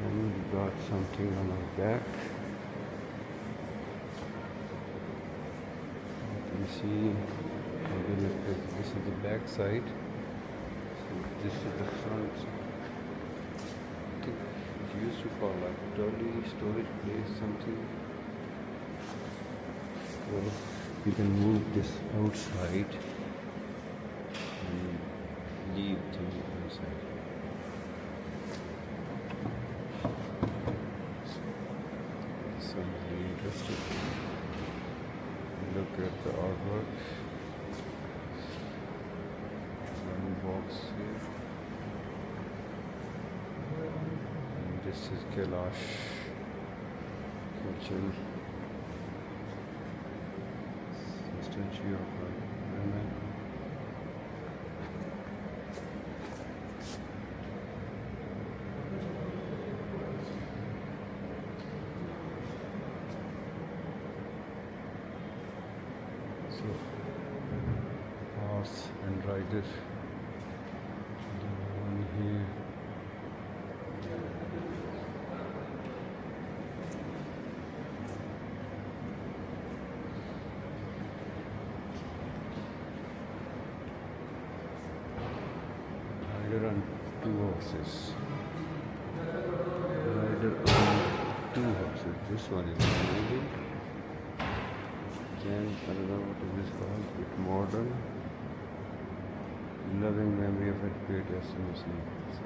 Then we got something on our back. You can see this is the back side. So this is the front. I think it used to call like trolley storage place something. So you can move this outside and leave things inside. Something interesting. Look at the artwork. One box here. And this is Kailash kitchen. Statue of a woman. So, horse and rider. The one here. Rider on two horses. Rider on two horses. This one is amazing. Again, I don't know what is this called, bit modern. Loving memory of a great SMS. So,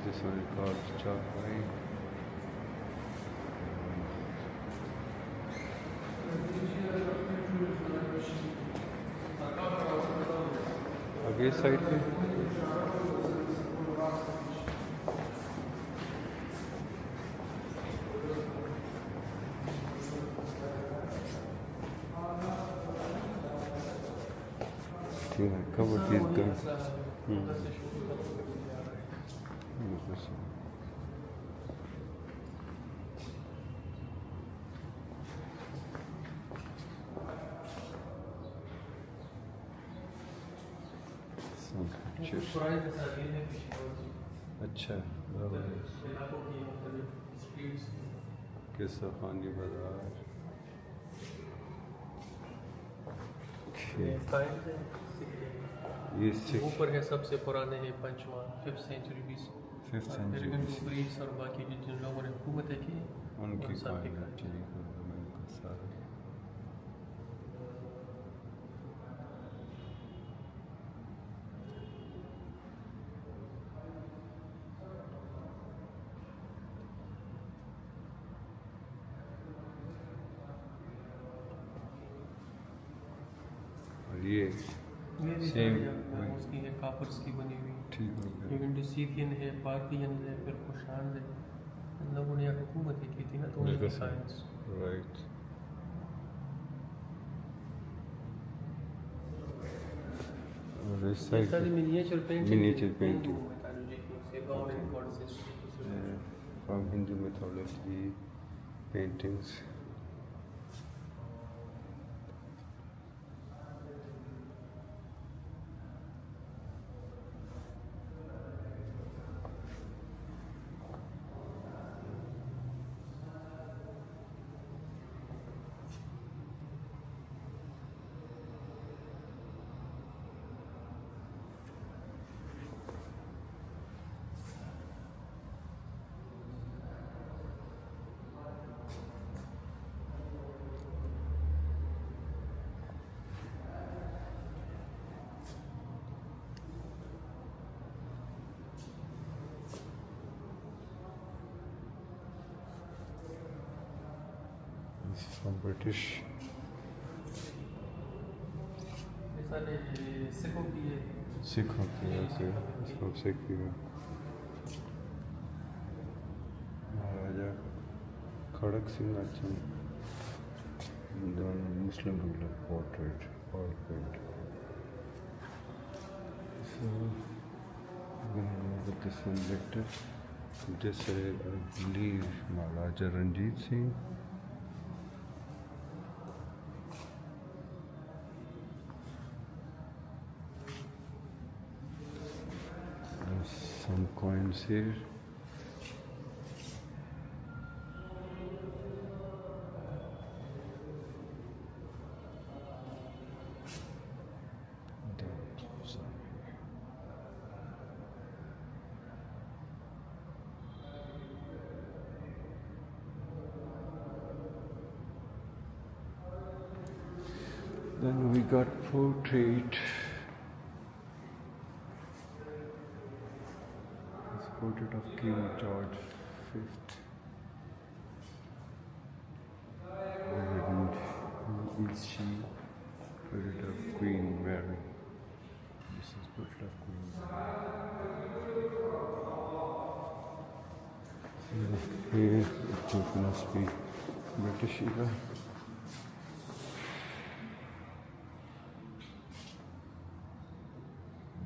this one is called Chakrai. आगे side पे You have covered these guns. उधर से शुरू करते हुए जा रहे हैं। Some pictures. पुरानी तस्वीरें हैं पेशेवर की। अच्छा इलाकों की मुख्तलिफ स्ट्रीट्स किस्सा खानी बाजार ये काइंड है। ये सिख ऊपर है सबसे पुराने है पंचवा 5th सेंचुरी बीस 5th फिर century इनको BC ब्रिट्स और बाकी जिन लोगों ने हुकूमतें की उनकी उन सब की कहानी कहानी। ठीक है उनका सारा और ये भी Same सारी वही। उसकी है कापर्स की बनी हुई ठीक हो गया इंडोसीथियन है पार्थियन है फिर कुशान है इन लोगों ने यहाँ हुकूमतें की थी ना तो उनकी बिल्कुल सही। साइंस राइट और इस ये साइड सारी miniature painting Miniature painting. Okay. from Hindu mythology paintings. This is from British. ये सारे सिखों की है Sikhon ki okay. It's from Sikh people. Maharaja Khadak Singh Achan, the Muslim ruler portrait, oil paint. So, I'm going to know what this one lecture. This is, I believe, Maharaja Ranjit Singh. There's some coins here. Then we got portrait. This portrait of King George V. And who is she? Portrait of Queen Mary. This is portrait of Queen Mary. So here it must be British era.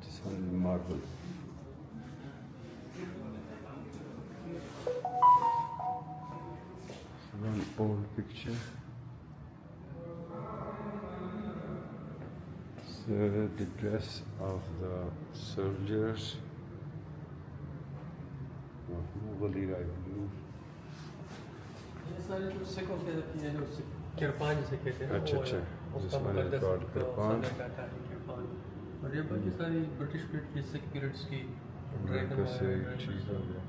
This one is marble. One old picture. So the dress of the soldiers of Mughal era, I believe. ये सारे जो सिखों के ये जो किरपान जिसे कहते हैं ना, अच्छा, वो अच्छा। है। This उसका one is मुकद्दस called एक किरपान। सदर का था, किरपान। और ये बाकी सारी ब्रिटिश पीरियड की सिख पीरियड्स की ड्रैगन America से ठीक हो गया।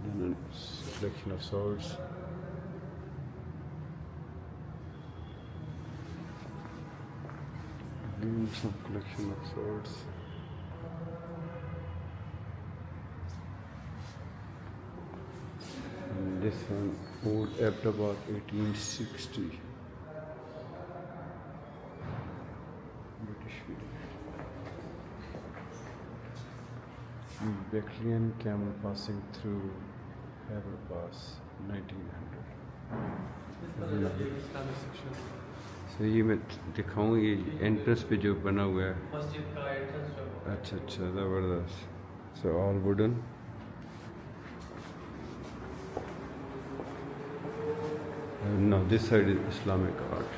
Then a collection of swords. Again, some collection of swords. And this one, old Abdabad 1860. British period. Bactrian camel passing through Khyber Pass, 1900. इस तरह का ये इस्लामिक सेक्शन तो ये मैं दिखाऊँ, ये एंट्रेंस पे जो बना हुआ है। मस्जिद का एंट्रेंस जो है। अच्छा अच्छा, ज़बरदस्त। So all wooden. Now this side is Islamic art.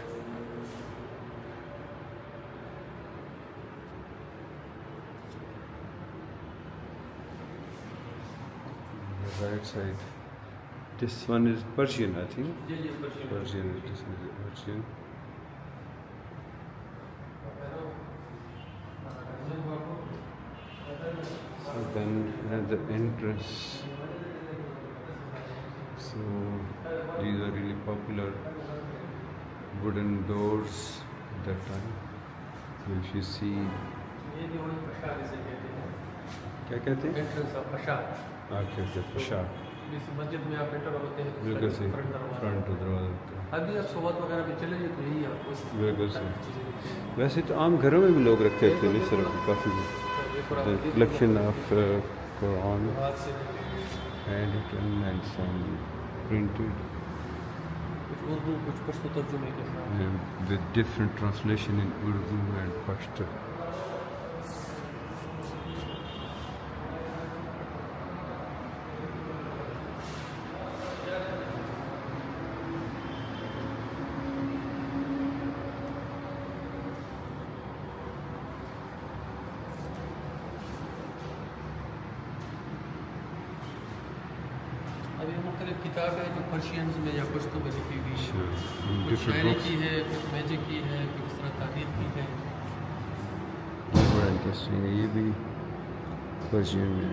The right side. This one is Persian, I think. ये Persian Persian. This is Persian. So then another entrance. So these are really popular wooden doors at that time. So if you see, ये भी वही फशा जिसे कहते हैं, क्या कहते हैं? एंट्रेंस ऑफ फशा। ओके ओके, फशा। जिस मस्जिद में आप एंटर होते हैं तो बिल्कुल सही, फ्रंट दरवाजा। फ्रंट दरवाजा होता है। अभी आप सोबत वगैरह में चले जाए तो यही आपको बिल्कुल सही। चीज़ें दिखती हैं। वैसे तो आम घरों में भी लोग रखते थे नहीं सर, काफ़ी ये पूरा कलेक्शन ऑफ कुरान हाथ से handwritten and some printed कुछ उर्दू कुछ पश्तो तर्जुमे के साथ। with different translation in Urdu and Pashto. अब ये मुख्तलिफ किताबें हैं जो पर्शियंस में या पश्तो में लिखी हुई हैं। कुछ Different शायरी books. की है, कुछ मैजिक की है, कुछ इस तरह तारीख की है। ये बड़ा इंटरेस्टिंग है, ये भी पर्शियन में।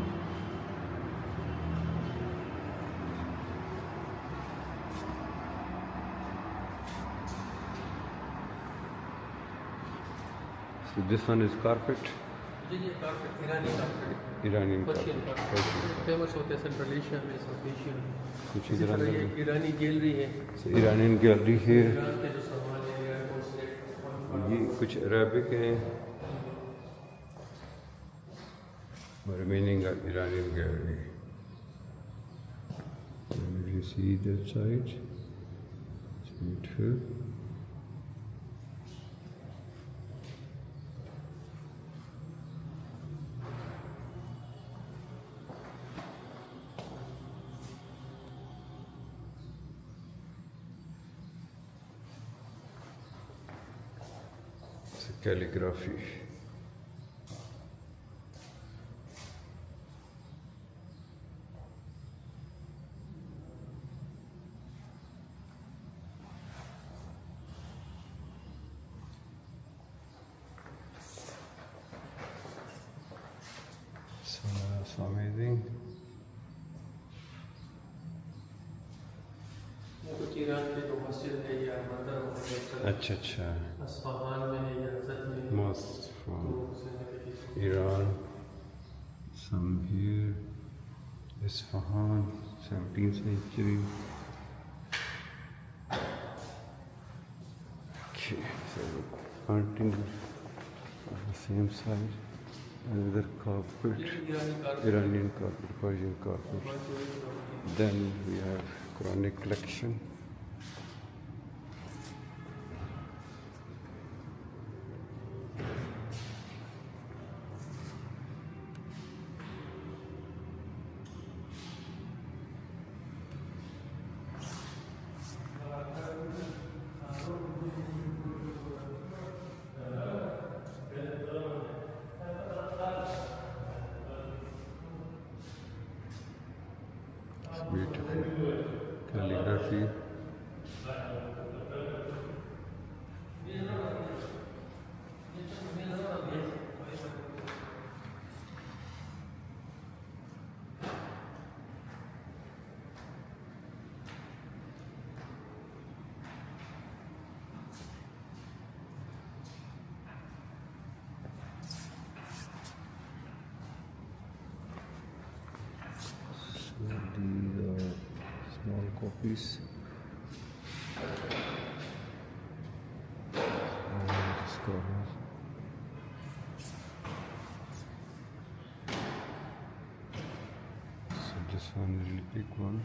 So this one is carpet, ये कारपेट ईरानी carpet, Iranian Persian carpet. Carpet famous होते हैं सेंट्रल एशिया में, साउथ एशिया में। कुछ इसी इधर तरह अंदर ये भी। ईरानी गैलरी है। So Iranian gallery here. ईरान के जो सामान है, एयरपोर्ट से ये कुछ अरेबिक हैं और remaining are Iranian gallery. And if you see that side, it's beautiful. It's a calligraphy. So amazing. ये कुछ ईरान के जो मस्जिद है या मंदिर है, अच्छा अच्छा, अस्फहान में है या नजद में है, mosque तो from उसमें देखिए Iran. Some here, Isfahan, 17th century. Okay, so painting on the same side. Another carpet, ये ईरानी carpet Iranian carpet, Persian carpet. Then we have Quranic collection. It's beautiful calligraphy. So these are small copies. And this corner. So this one is really big one.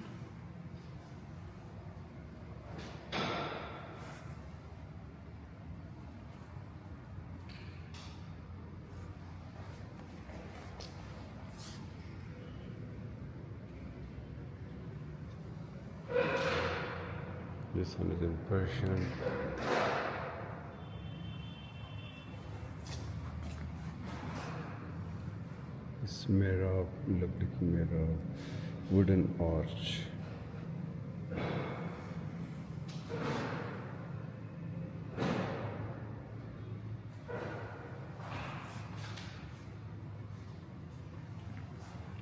This one is in Persian. It's mihrab, lovely mihrab, wooden arch.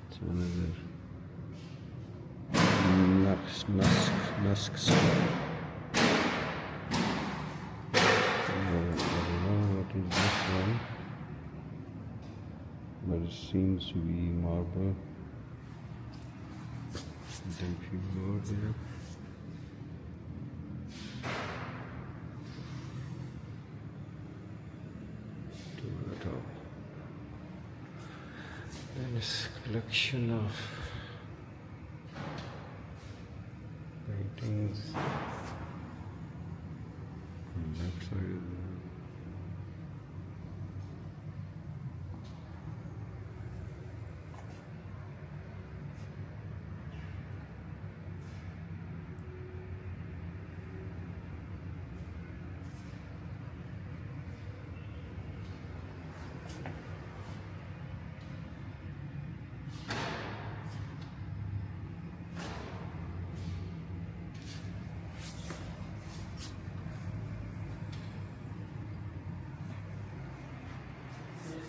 It's another Nusk style. I don't know what is this one, but it seems to be marble. Then few more there. To the top. And this collection of paintings on the left side.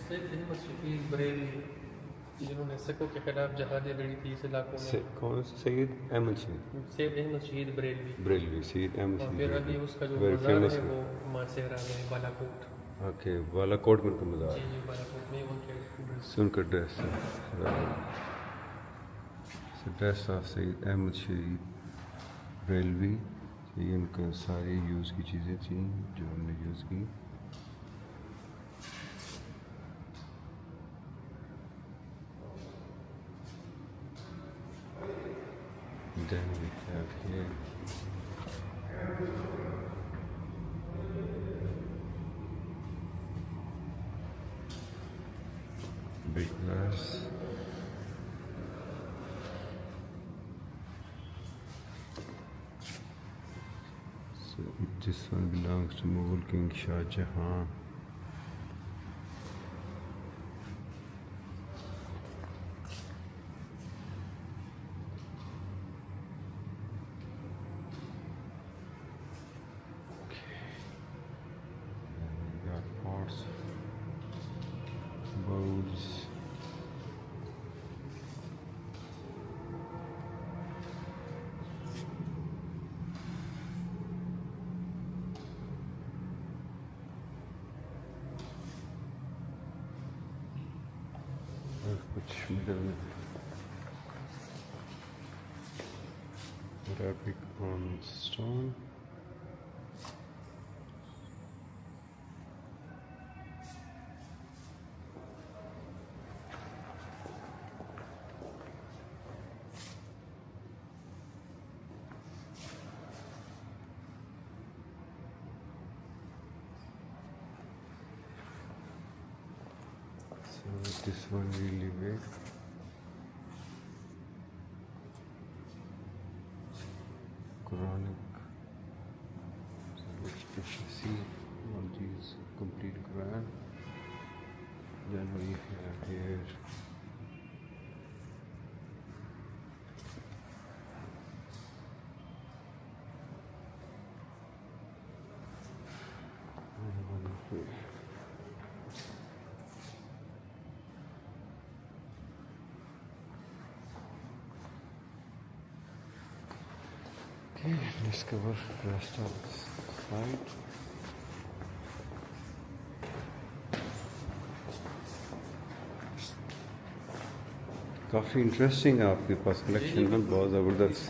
Syed Ahmad Shafiq Barelvi जिन्होंने सिखों के खिलाफ जहादें लड़ी थी इस इलाकों में। कौन सा? सैयद अहमद शहीद सैयद अहमद शहीद बरेलवी। बरेलवी, सैयद अहमद और शहीद फिर अभी उसका जो वेरी मज़ार फेमस है वो मासेहरा में बालाकोट। ओके, बालाकोट में तो मज़ार जी जी बालाकोट में उनके सुनकर dress dress of Syed Ahmad Shaheed Barelvi. ये उनका सारी यूज़ की चीज़ें थी जो उन्होंने यूज़ की। Then we have here big glass. So this one belongs to Mughal King Shah Jahan. Pots, bowls, कुछ मिडल में Arabic on stone. So this one really big. Quranic. So let's quickly see all these complete Quran. Then we have here okay, let's cover the rest of this slide. काफ़ी interesting है आपके पास collection में, बहुत ज़बरदस्त।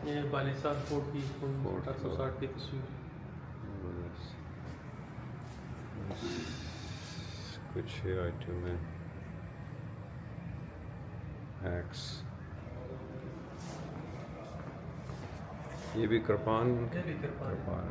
ये बालिसार fort की 1860 की तस्वीर। कुछ आइटम है, एक्स, ये भी कृपान ये भी कृपान कृपान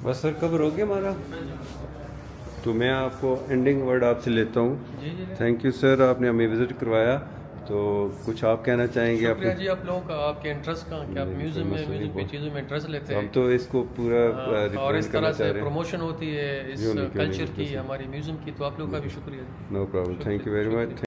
बस सर कवर हो गया हमारा, तो मैं आपको एंडिंग वर्ड आपसे लेता हूँ। जी जी थैंक यू सर, आपने हमें विज़िट करवाया, तो कुछ आप कहना चाहेंगे शुक्रिया अपने? जी आप लोगों का, आपके इंटरेस्ट का कि आप नहीं, म्यूज़ियम कोई में मसला नहीं, म्यूज़िक की बहुत- चीज़ों में इंटरेस्ट लेते हम हैं। तो इसको पूरा और रिप्रेजेंट इस करना तरह चाह से रहे हैं। प्रमोशन होती है इस क्यों नहीं, कल्चर की, बिल्कुल। हमारी म्यूज़ियम की, तो आप लोगों का भी शुक्रिया। No problem, thank you very much.